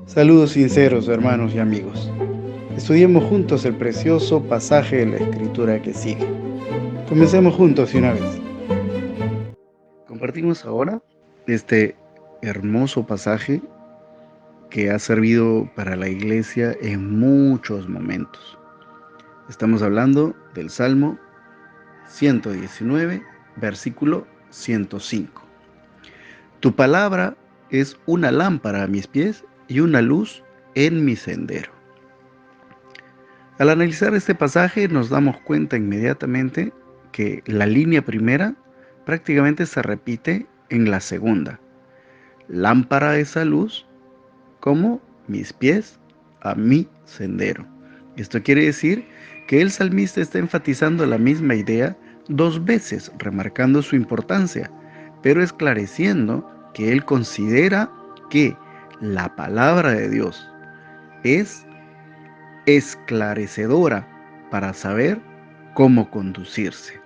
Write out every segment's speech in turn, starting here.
Saludos sinceros, hermanos y amigos. Estudiemos juntos el precioso pasaje de la Escritura que sigue. Comencemos juntos de una vez. Compartimos ahora este hermoso pasaje que ha servido para la iglesia en muchos momentos. Estamos hablando del Salmo 119, versículo 105. Tu palabra es una lámpara a mis pies y una luz en mi sendero. Al analizar este pasaje nos damos cuenta inmediatamente que la línea primera prácticamente se repite en la segunda. Lámpara esa luz como mis pies a mi sendero. Esto quiere decir que el salmista está enfatizando la misma idea dos veces, remarcando su importancia, pero esclareciendo que él considera que la palabra de Dios es esclarecedora para saber cómo conducirse.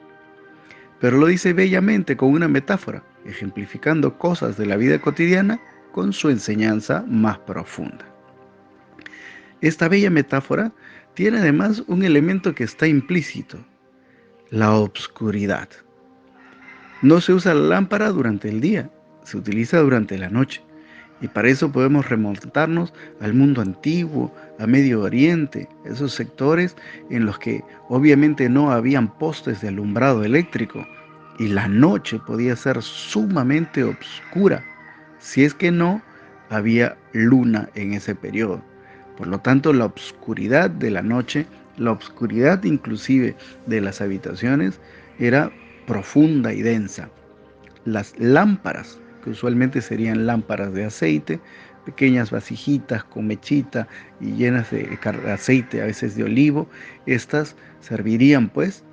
Pero lo dice bellamente con una metáfora, ejemplificando cosas de la vida cotidiana con su enseñanza más profunda. Esta bella metáfora tiene además un elemento que está implícito, la obscuridad. No se usa la lámpara durante el día, se utiliza durante la noche. Y para eso podemos remontarnos al mundo antiguo, a Medio Oriente, esos sectores en los que obviamente no habían postes de alumbrado eléctrico y la noche podía ser sumamente oscura, si es que no había luna en ese periodo. Por lo tanto, la oscuridad de la noche, la oscuridad inclusive de las habitaciones, era profunda y densa. Las lámparas, que usualmente serían lámparas de aceite, pequeñas vasijitas con mechita y llenas de aceite, a veces de olivo, estas servirían pues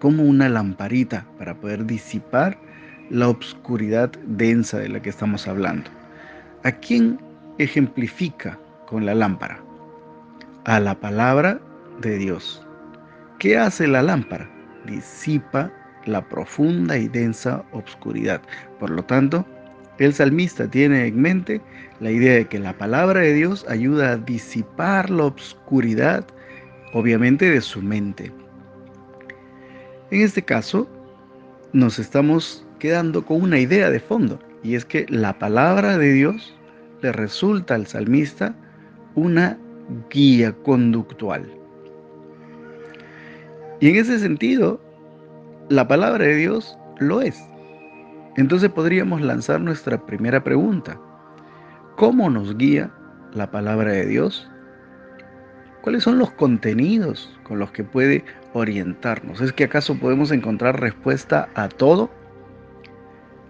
como una lamparita para poder disipar la obscuridad densa de la que estamos hablando. ¿A quién ejemplifica con la lámpara? A la palabra de Dios. ¿Qué hace la lámpara? Disipa la profunda y densa obscuridad. Por lo tanto, el salmista tiene en mente la idea de que la palabra de Dios ayuda a disipar la obscuridad, obviamente, de su mente. En este caso, nos estamos quedando con una idea de fondo, y es que la palabra de Dios le resulta al salmista una guía conductual. Y en ese sentido, la palabra de Dios lo es. Entonces podríamos lanzar nuestra primera pregunta. ¿Cómo nos guía la palabra de Dios? ¿Cuáles son los contenidos con los que puede orientarnos? ¿Es que acaso podemos encontrar respuesta a todo?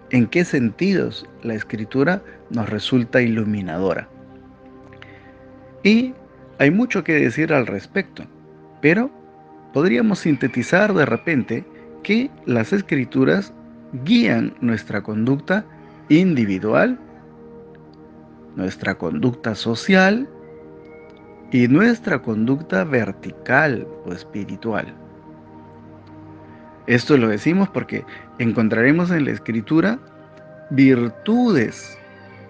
¿En qué sentidos la Escritura nos resulta iluminadora? Y hay mucho que decir al respecto, pero podríamos sintetizar de repente que las Escrituras guían nuestra conducta individual, nuestra conducta social y nuestra conducta vertical o espiritual. Esto lo decimos porque encontraremos en la Escritura virtudes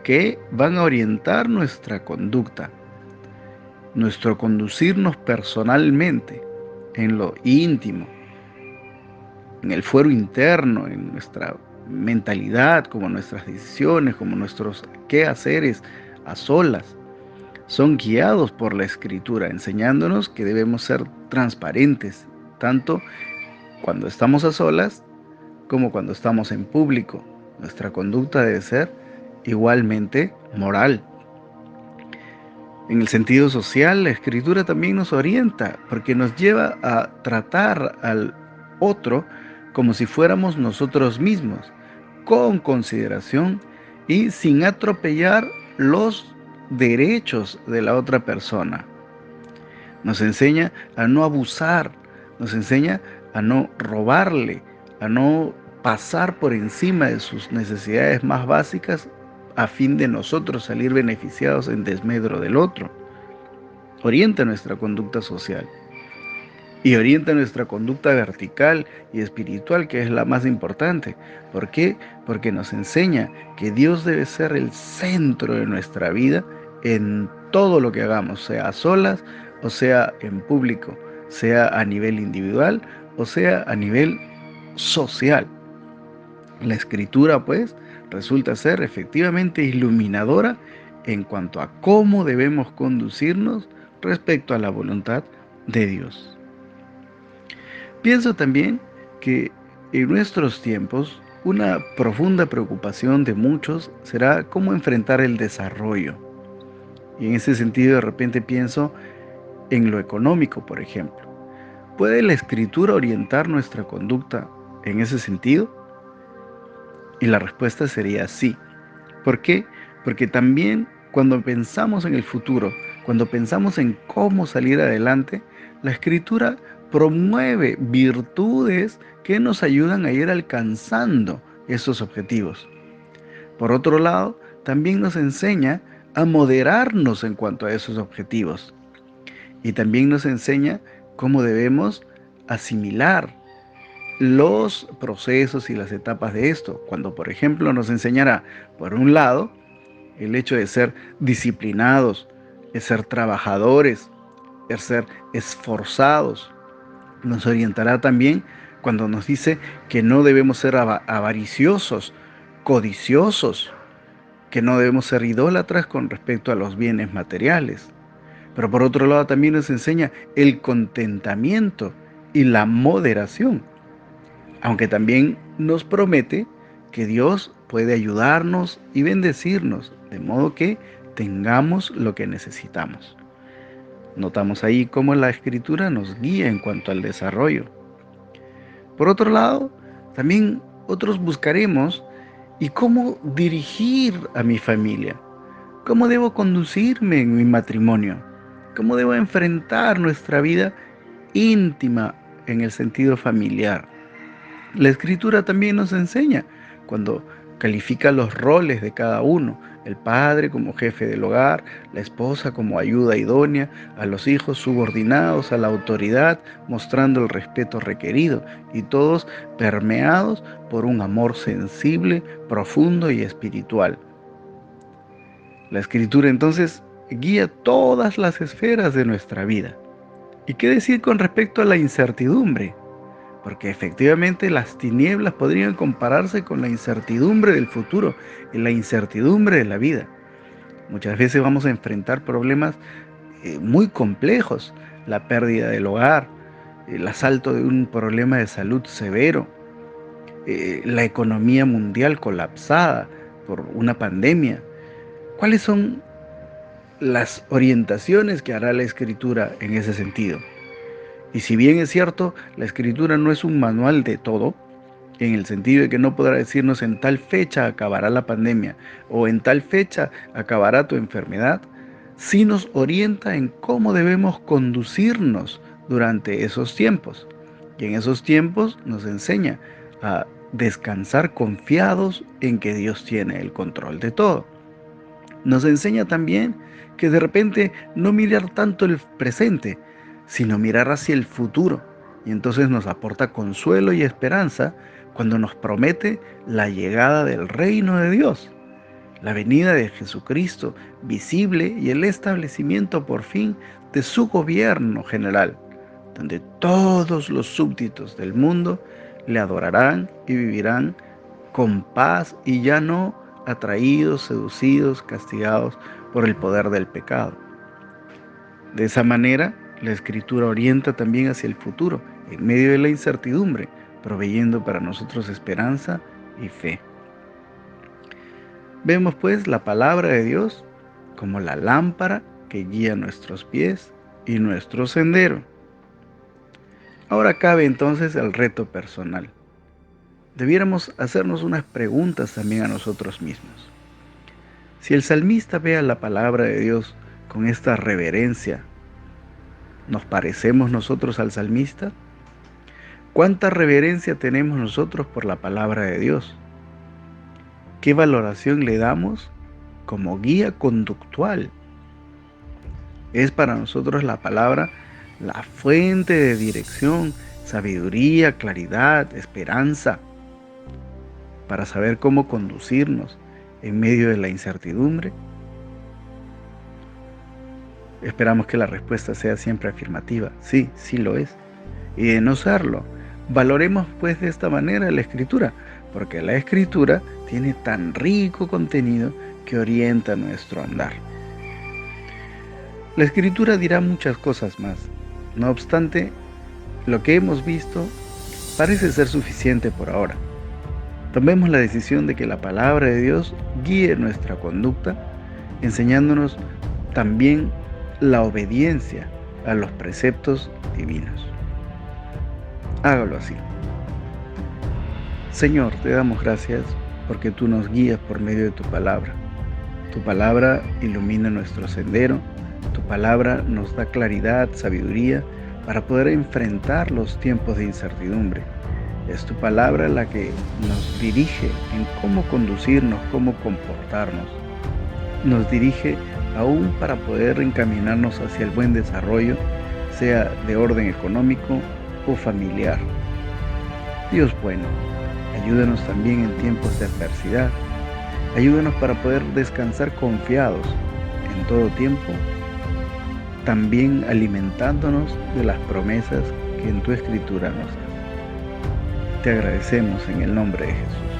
que van a orientar nuestra conducta, nuestro conducirnos personalmente, en lo íntimo, en el fuero interno, en nuestra mentalidad, como nuestras decisiones, como nuestros quehaceres a solas. Son guiados por la Escritura, enseñándonos que debemos ser transparentes, tanto cuando estamos a solas como cuando estamos en público. Nuestra conducta debe ser igualmente moral. En el sentido social, la Escritura también nos orienta, porque nos lleva a tratar al otro como si fuéramos nosotros mismos, con consideración y sin atropellar los derechos de la otra persona. Nos enseña a no abusar, nos enseña a no robarle, a no pasar por encima de sus necesidades más básicas a fin de nosotros salir beneficiados en desmedro del otro. Orienta nuestra conducta social y orienta nuestra conducta vertical y espiritual, que es la más importante. ¿Por qué? Porque nos enseña que Dios debe ser el centro de nuestra vida en todo lo que hagamos, sea a solas o sea en público, sea a nivel individual o sea a nivel social. La escritura, pues, resulta ser efectivamente iluminadora en cuanto a cómo debemos conducirnos respecto a la voluntad de Dios. Pienso también que en nuestros tiempos una profunda preocupación de muchos será cómo enfrentar el desarrollo. Y en ese sentido de repente pienso en lo económico, por ejemplo. ¿Puede la escritura orientar nuestra conducta en ese sentido? Y la respuesta sería sí. ¿Por qué? Porque también cuando pensamos en el futuro, cuando pensamos en cómo salir adelante, la escritura promueve virtudes que nos ayudan a ir alcanzando esos objetivos. Por otro lado, también nos enseña a moderarnos en cuanto a esos objetivos. Y también nos enseña cómo debemos asimilar los procesos y las etapas de esto. Cuando, por ejemplo, nos enseñará, por un lado, el hecho de ser disciplinados, de ser trabajadores, de ser esforzados. Nos orientará también cuando nos dice que no debemos ser avariciosos, codiciosos, que no debemos ser idólatras con respecto a los bienes materiales. Pero por otro lado también nos enseña el contentamiento y la moderación, aunque también nos promete que Dios puede ayudarnos y bendecirnos, de modo que tengamos lo que necesitamos. Notamos ahí cómo la Escritura nos guía en cuanto al desarrollo. Por otro lado, también otros buscaremos y cómo dirigir a mi familia, cómo debo conducirme en mi matrimonio, cómo debo enfrentar nuestra vida íntima en el sentido familiar. La escritura también nos enseña cuando califica los roles de cada uno, el padre como jefe del hogar, la esposa como ayuda idónea, a los hijos subordinados a la autoridad, mostrando el respeto requerido, y todos permeados por un amor sensible, profundo y espiritual. La escritura entonces guía todas las esferas de nuestra vida. ¿Y qué decir con respecto a la incertidumbre? Porque efectivamente las tinieblas podrían compararse con la incertidumbre del futuro y la incertidumbre de la vida. Muchas veces vamos a enfrentar problemas muy complejos, la pérdida del hogar, el asalto de un problema de salud severo, la economía mundial colapsada por una pandemia. ¿Cuáles son las orientaciones que hará la Escritura en ese sentido? Y si bien es cierto, la Escritura no es un manual de todo, en el sentido de que no podrá decirnos en tal fecha acabará la pandemia o en tal fecha acabará tu enfermedad, sí nos orienta en cómo debemos conducirnos durante esos tiempos. Y en esos tiempos nos enseña a descansar confiados en que Dios tiene el control de todo. Nos enseña también que de repente no mirar tanto el presente, sino mirar hacia el futuro. Y entonces nos aporta consuelo y esperanza cuando nos promete la llegada del reino de Dios, la venida de Jesucristo visible y el establecimiento por fin de su gobierno general, donde todos los súbditos del mundo le adorarán y vivirán con paz y ya no atraídos, seducidos, castigados por el poder del pecado. De esa manera, la Escritura orienta también hacia el futuro, en medio de la incertidumbre, proveyendo para nosotros esperanza y fe. Vemos pues la palabra de Dios como la lámpara que guía nuestros pies y nuestro sendero. Ahora cabe entonces el reto personal. Debiéramos hacernos unas preguntas también a nosotros mismos. Si el salmista ve a la palabra de Dios con esta reverencia, ¿nos parecemos nosotros al salmista? ¿Cuánta reverencia tenemos nosotros por la palabra de Dios? ¿Qué valoración le damos como guía conductual? Es para nosotros la palabra la fuente de dirección, sabiduría, claridad, esperanza, para saber cómo conducirnos en medio de la incertidumbre. Esperamos que la respuesta sea siempre afirmativa. Sí, sí lo es. Y de no serlo, valoremos pues de esta manera la Escritura, porque la Escritura tiene tan rico contenido que orienta nuestro andar. La Escritura dirá muchas cosas más. No obstante, lo que hemos visto parece ser suficiente por ahora. Tomemos la decisión de que la palabra de Dios guíe nuestra conducta, enseñándonos también la obediencia a los preceptos divinos. Hágalo así. Señor, te damos gracias porque tú nos guías por medio de tu palabra. Tu palabra ilumina nuestro sendero. Tu palabra nos da claridad, sabiduría para poder enfrentar los tiempos de incertidumbre. Es tu palabra la que nos dirige en cómo conducirnos, cómo comportarnos. Nos dirige aún para poder encaminarnos hacia el buen desarrollo, sea de orden económico o familiar. Dios bueno, ayúdanos también en tiempos de adversidad. Ayúdanos para poder descansar confiados en todo tiempo, también alimentándonos de las promesas que en tu Escritura nos das. Te agradecemos en el nombre de Jesús.